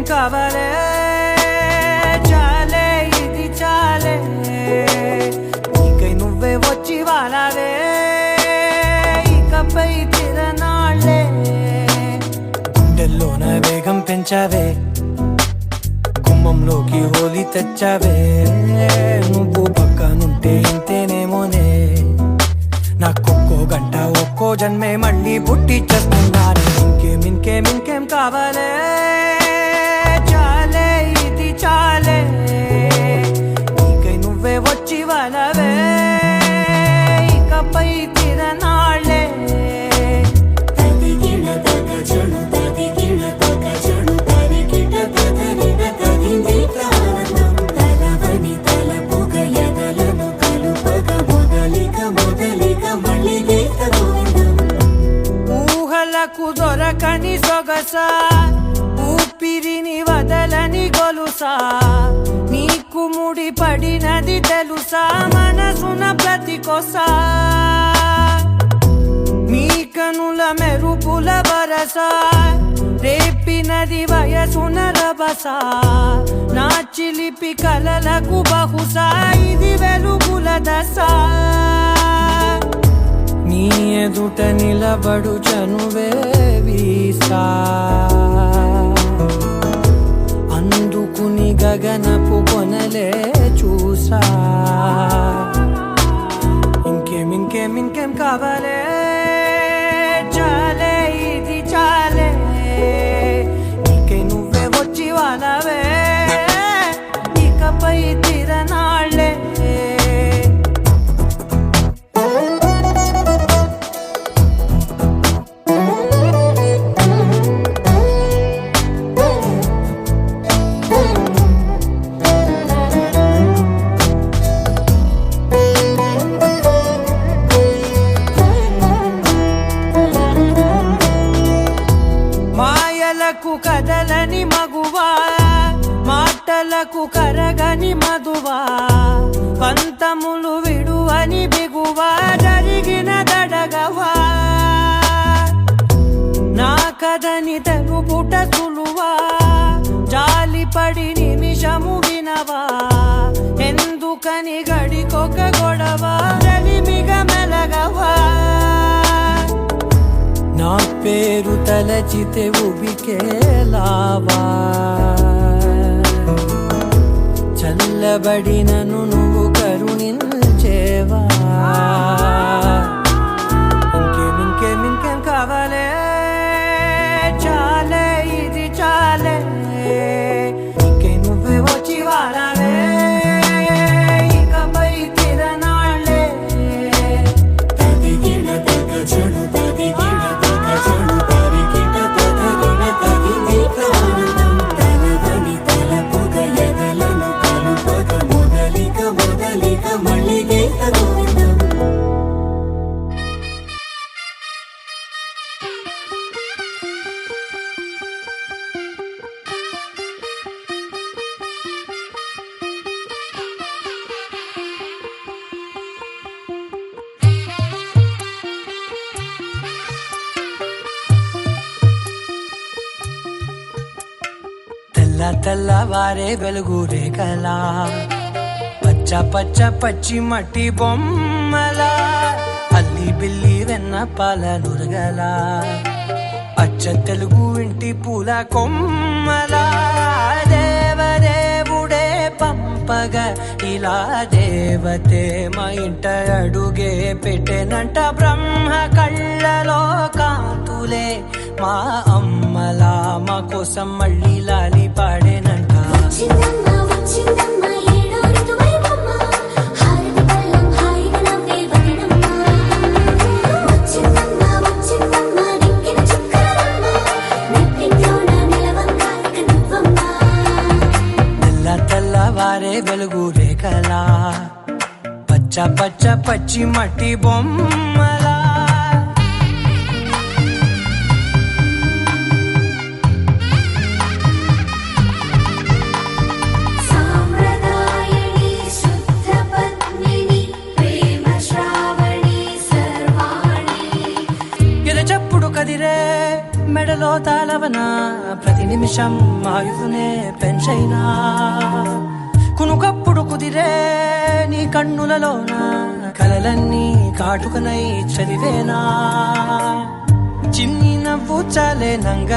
కావాలే చాలే ఇది చాలే నీకై నువ్వే వచ్చి వాలావే ఇకపై తిరనాళ్ళే గుండెల్లోన వేగం పెంచావే గుమ్మంలోకి హోలీ తెచ్చావే నువ్వు పక్కనుంటే ఇంతేనేమోనే నాకొక్కో గంట ఒక్కో జన్మే మళ్ళీ పుట్టి చేస్తున్నాను ఇంకేం కావాలే చాలే ఇది చాలే నీకై నువ్వే వచ్చి వాలవే ఇకపై తిరనాళ్ళే ఊహలకు దొరకని సొగసా ఊపిరిని వదలని గొలుసా నీకు ముడి పడినది తెలుసా మనసున ప్రతి కొసా నీ కనుల మెరుపుల వరసా రేపినది వయసున రభసా నా చిలిపి కలలకు బహుశా ఇది వెలుగుల దశ నీ ఎదుట నిలబడు చనువే వీసా అందుకుని గగనపు కొనలే చూసా ఇంకేం కావాలే చాలే ఇది చాలే నీకై నువ్వే వచ్చి వాలవే ఇకపై తిరనాళ్ళే మాయలకు కదలని మగువా మాటలకు కరగని మధువా పంతములు విడువని బిగువా జరిగిన దడగవా నా కథని తెలుపుట సులువా జాలిపడి నిమిషము వినవా ఎందుకని గడికొక గొడవ రలిమిగ మెలగవా నా పేరు తలచితే ఉబికేలావా చల్లబడినను నువ్వు కరుణించేవా ఇంకేం కావాలే చాలే ఇది చాలే నీకై నువ్వే వచ్చి వాలవే ఇకపై తిరనాళ్ళే తెల్లవారే వెలుగు రేఖలా పచ్చ పచ్చి మట్టి బొమ్మలా అల్లి బిల్లి వెన్న పాల నురగలా అచ్చ తెలుగు ఇంటి పూల కొమ్మలా దేవదేవుడే పంపగా ఇలా దేవతే మా ఇంట అడుగే పెట్టెనంట బ్రహ్మ కళ్ళలో కాంతులే మా అమ్మలా మా కోసం మళ్ళీ లాలి పాడేనంట తెల్లవారే వెలుగు రేఖలా పచ్చ పచ్చి మట్టి బొమ్మలా మెడలో తాళవన ప్రతి నిమిషం ఆయుధునే పెంచైనా కునుకప్పుడు కుదిరే నీ కన్నులలోన కలలన్నీ కాటుకనై చదివేనా చిన్ని నవ్వు చాలే నంగ